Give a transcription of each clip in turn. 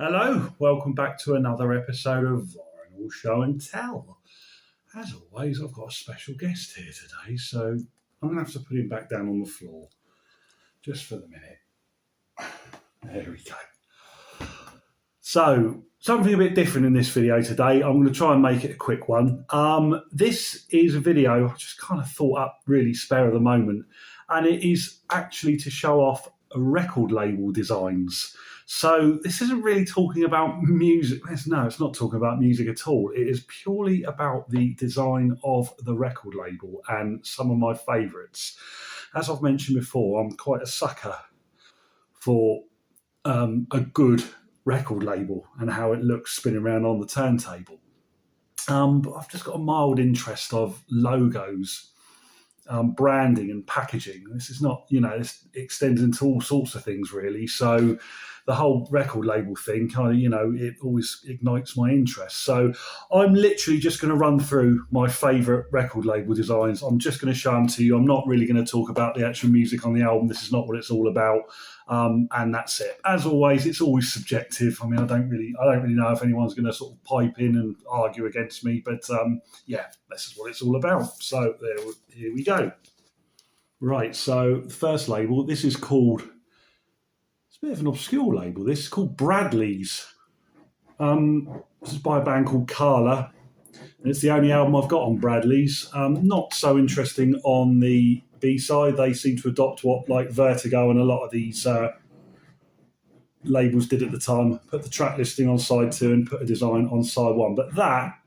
Hello, welcome back to another episode of Vinyl Show and Tell. As always, I've got a special guest here today, so I'm going to have to put him back down on the floor just for the minute. There we go. So, something a bit different in this video today. I'm going to try and make it a quick one. This is a video I just kind of thought up really spare of the moment, and it is actually to show off record label designs. So this isn't really talking about music. No, it's not talking about music at all. It is purely about the design of the record label and some of my favourites. As I've mentioned before, I'm quite a sucker for a good record label and how it looks spinning around on the turntable. But I've just got a mild interest of logos, branding and packaging. This is not, this extends into all sorts of things really. So the whole record label thing it always ignites my interest. So I'm literally just going to run through my favourite record label designs. I'm just going to show them to you. I'm not really going to talk about the actual music on the album. This is not what it's all about. And that's it. As always, it's always subjective. I mean, I don't really know if anyone's going to sort of pipe in and argue against me, but this is what it's all about. So here we go. Right, so the first label, this is called, it's a bit of an obscure label. This is called Bradley's. This is by a band called Carla. And it's the only album I've got on Bradley's. Not so interesting on the B-side. They seem to adopt what like Vertigo and a lot of these labels did at the time. Put the track listing on side 2 and put a design on side 1. But that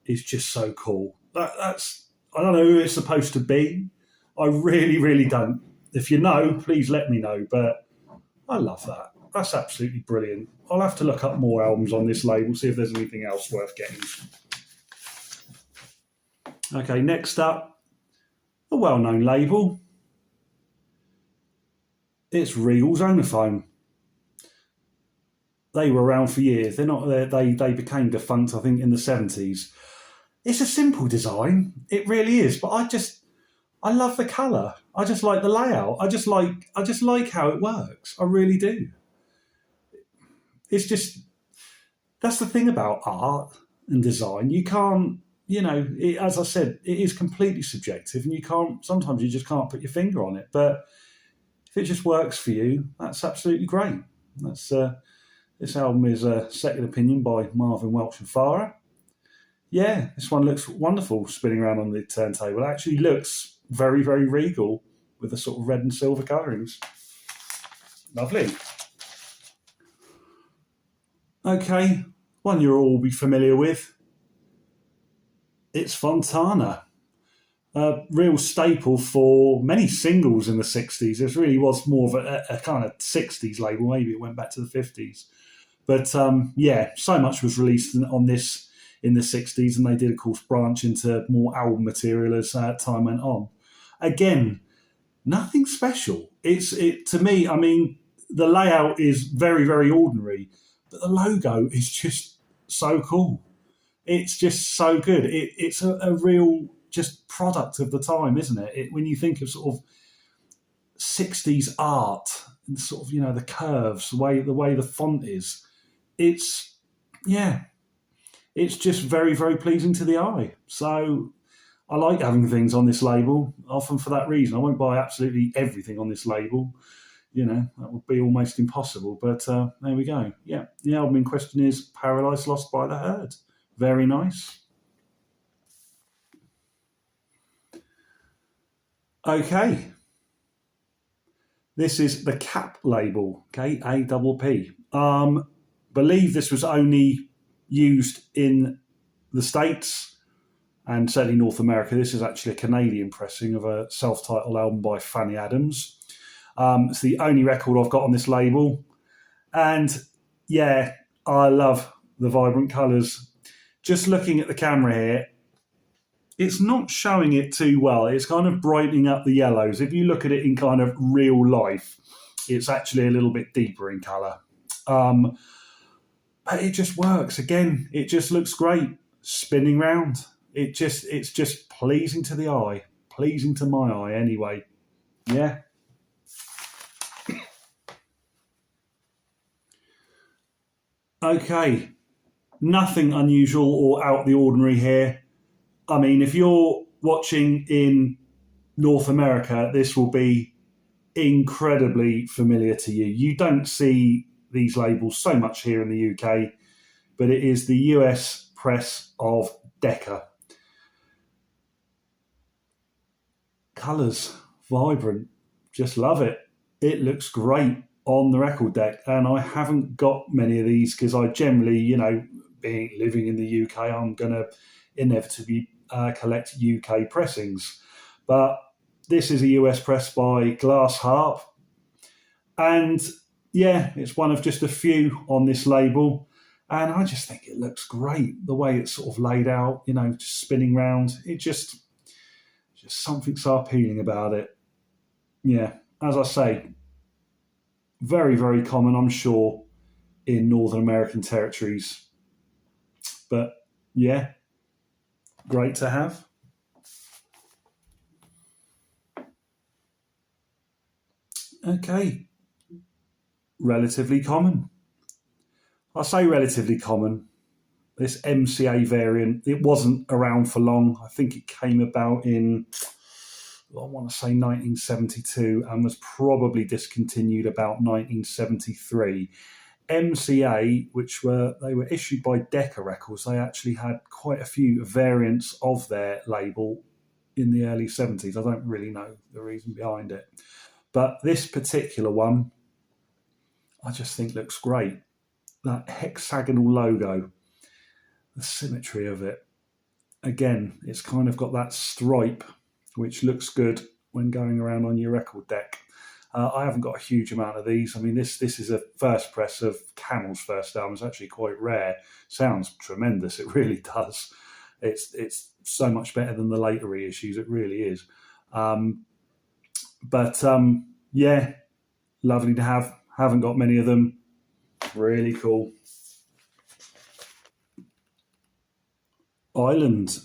is just so cool. That's I don't know who it's supposed to be. I really, really don't. If you know, please let me know. But I love that. That's absolutely brilliant. I'll have to look up more albums on this label, see if there's anything else worth getting. Okay, next up, a well-known label. It's Regal Zonophone. They were around for years. They became defunct, I think, in the 70s. It's a simple design. It really is. But I love the colour. I just like the layout. I just like how it works. I really do. It's just, that's the thing about art and design. You can't, as I said, it is completely subjective, and sometimes you just can't put your finger on it. But if it just works for you, that's absolutely great. This album is Second Opinion by Marvin Welch and Farah. Yeah, this one looks wonderful spinning around on the turntable. It actually looks very, very regal with the sort of red and silver colourings. Lovely. Okay, one you'll all be familiar with. It's Fontana. A real staple for many singles in the 60s. It really was more of a kind of 60s label. Maybe it went back to the 50s. But so much was released on this in the 60s, and they did, of course, branch into more album material as time went on. Again, nothing special. To me, I mean, the layout is very, very ordinary, but the logo is just so cool. It's just so good. It's a real just product of the time, isn't it? When you think of sort of 60s art and sort of, the curves, the way the font is, it's just very, very pleasing to the eye. So I like having things on this label, often for that reason. I won't buy absolutely everything on this label. That would be almost impossible. But there we go. Yeah, the album in question is Paradise Lost by the Herd. Very nice. Okay. This is the Kapp label, K-A-P-P. Believe this was only used in the States and certainly North America. This is actually a Canadian pressing of a self-titled album by Fanny Adams. It's the only record I've got on this label. And yeah, I love the vibrant colours. Just looking at the camera here, it's not showing it too well. It's kind of brightening up the yellows. If you look at it in kind of real life, it's actually a little bit deeper in colour. But it just works. Again, it just looks great spinning round. It's just pleasing to the eye, pleasing to my eye anyway. Yeah. Okay, nothing unusual or out of the ordinary here. I mean, if you're watching in North America, this will be incredibly familiar to you. You don't see these labels so much here in the UK, but it is the US press of Decca. Colours, vibrant, just love it. It looks great on the record deck, and I haven't got many of these because I generally, being living in the UK, I'm going to inevitably collect UK pressings. But this is a US press by Glass Harp, and yeah, it's one of just a few on this label. And I just think it looks great the way it's sort of laid out, just spinning round. It just something so appealing about it. Yeah, as I say, very, very common, I'm sure, in Northern American territories. But yeah, great to have. Okay, relatively common. I say relatively common. This MCA variant, it wasn't around for long. I think it came about in, I want to say 1972 and was probably discontinued about 1973. MCA, they were issued by Decca Records, they actually had quite a few variants of their label in the early 70s. I don't really know the reason behind it. But this particular one, I just think looks great. That hexagonal logo, the symmetry of it. Again, it's kind of got that stripe, which looks good when going around on your record deck. I haven't got a huge amount of these. I mean, this is a first press of Camel's first album. It's actually quite rare. Sounds tremendous. It really does. It's so much better than the later reissues. It really is. Yeah, lovely to have. Haven't got many of them. Really cool. Island.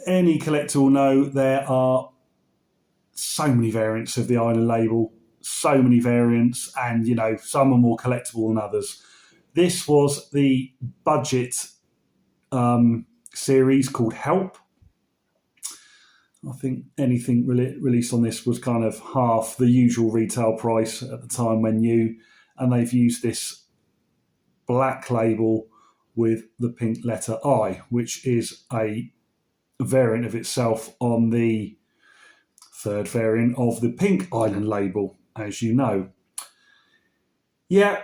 Any collector will know there are so many variants of the Island label, so many variants, and some are more collectible than others. This was the budget series called Help. I think anything released on this was kind of half the usual retail price at the time when new, and they've used this black label with the pink letter I, which is a variant of itself on the third variant of the Pink Island label, as you know. Yeah,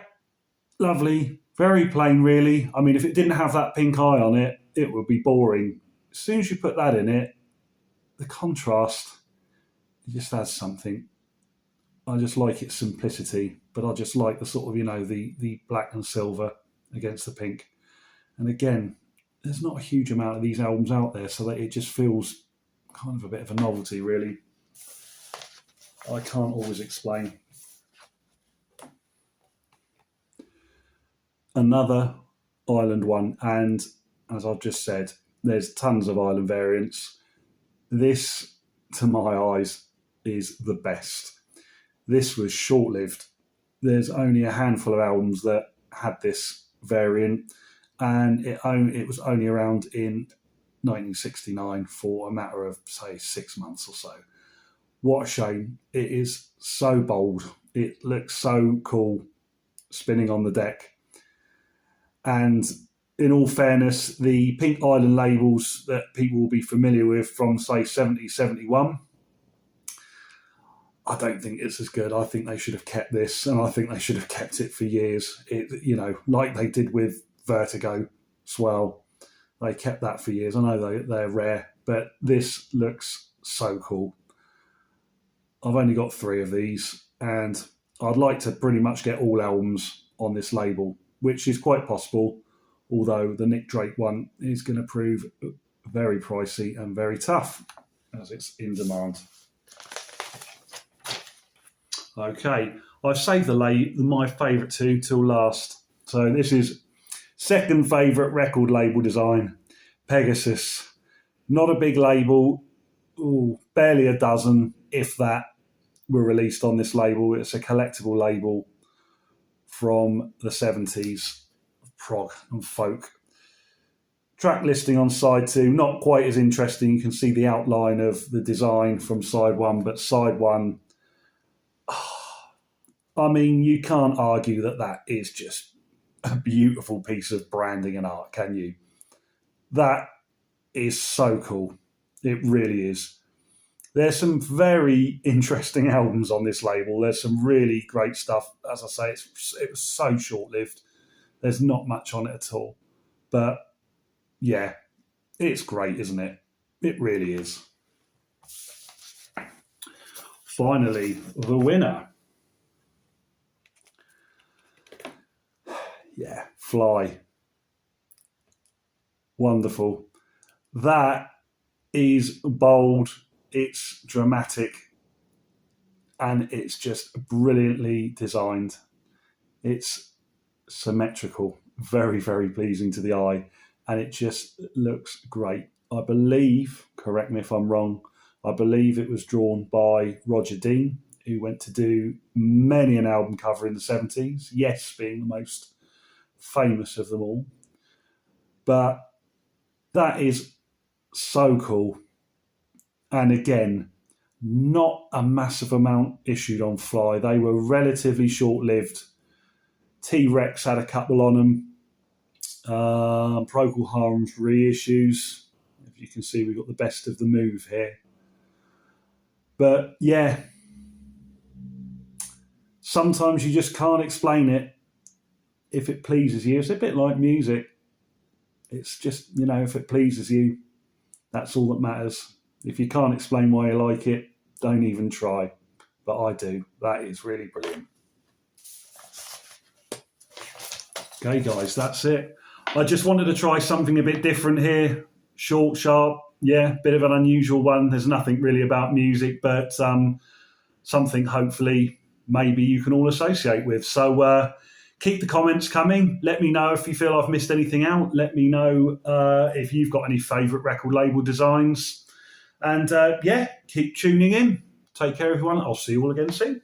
lovely. Very plain, really. I mean, if it didn't have that pink eye on it, it would be boring. As soon as you put that in it, the contrast, it just adds something. I just like its simplicity, but I just like the sort of, the black and silver against the pink. And again, there's not a huge amount of these albums out there, so that it just feels kind of a bit of a novelty, really. I can't always explain. Another Island one, and as I've just said, there's tons of Island variants. This, to my eyes, is the best. This was short-lived. There's only a handful of albums that had this variant, and it was only around in 1969 for a matter of, say, 6 months or so. What a shame. It is so bold. It looks so cool spinning on the deck. And in all fairness, the Pink Island labels that people will be familiar with from, say, 70, 71, I don't think it's as good. I think they should have kept this, and I think they should have kept it for years. Like they did with Vertigo Swell. They kept that for years. I know they're rare, but this looks so cool. I've only got 3 of these, and I'd like to pretty much get all albums on this label, which is quite possible, although the Nick Drake one is going to prove very pricey and very tough, as it's in demand. Okay, I've saved my favourite 2 till last. So this is second favourite record label design, Pegasus. Not a big label, barely a dozen, if that, were released on this label. It's a collectible label from the 70s, prog and folk. Track listing on side 2, not quite as interesting. You can see the outline of the design from side 1, but side 1, I mean, you can't argue that is just a beautiful piece of branding and art, can you? That is so cool. It really is. There's some very interesting albums on this label. There's some really great stuff. As I say, it was so short-lived. There's not much on it at all. But yeah, it's great, isn't it? It really is. Finally, the winner. Yeah, Fly. Wonderful. That is bold, it's dramatic, and it's just brilliantly designed. It's symmetrical, very, very pleasing to the eye, and it just looks great. I believe, correct me if I'm wrong, I believe it was drawn by Roger Dean, who went to do many an album cover in the 70s, Yes being the most famous of them all. But that is so cool. And again, not a massive amount issued on Fly. They were relatively short-lived. T-Rex had a couple on them. Procol Harum's reissues. If you can see, we've got the best of the move here. But yeah, sometimes you just can't explain it if it pleases you. It's a bit like music. It's just, if it pleases you, that's all that matters. If you can't explain why you like it, don't even try. But I do. That is really brilliant. Okay, guys, that's it. I just wanted to try something a bit different here. Short, sharp, yeah, bit of an unusual one. There's nothing really about music, but something hopefully maybe you can all associate with. So keep the comments coming. Let me know if you feel I've missed anything out. Let me know if you've got any favourite record label designs. And yeah, keep tuning in. Take care, everyone. I'll see you all again soon.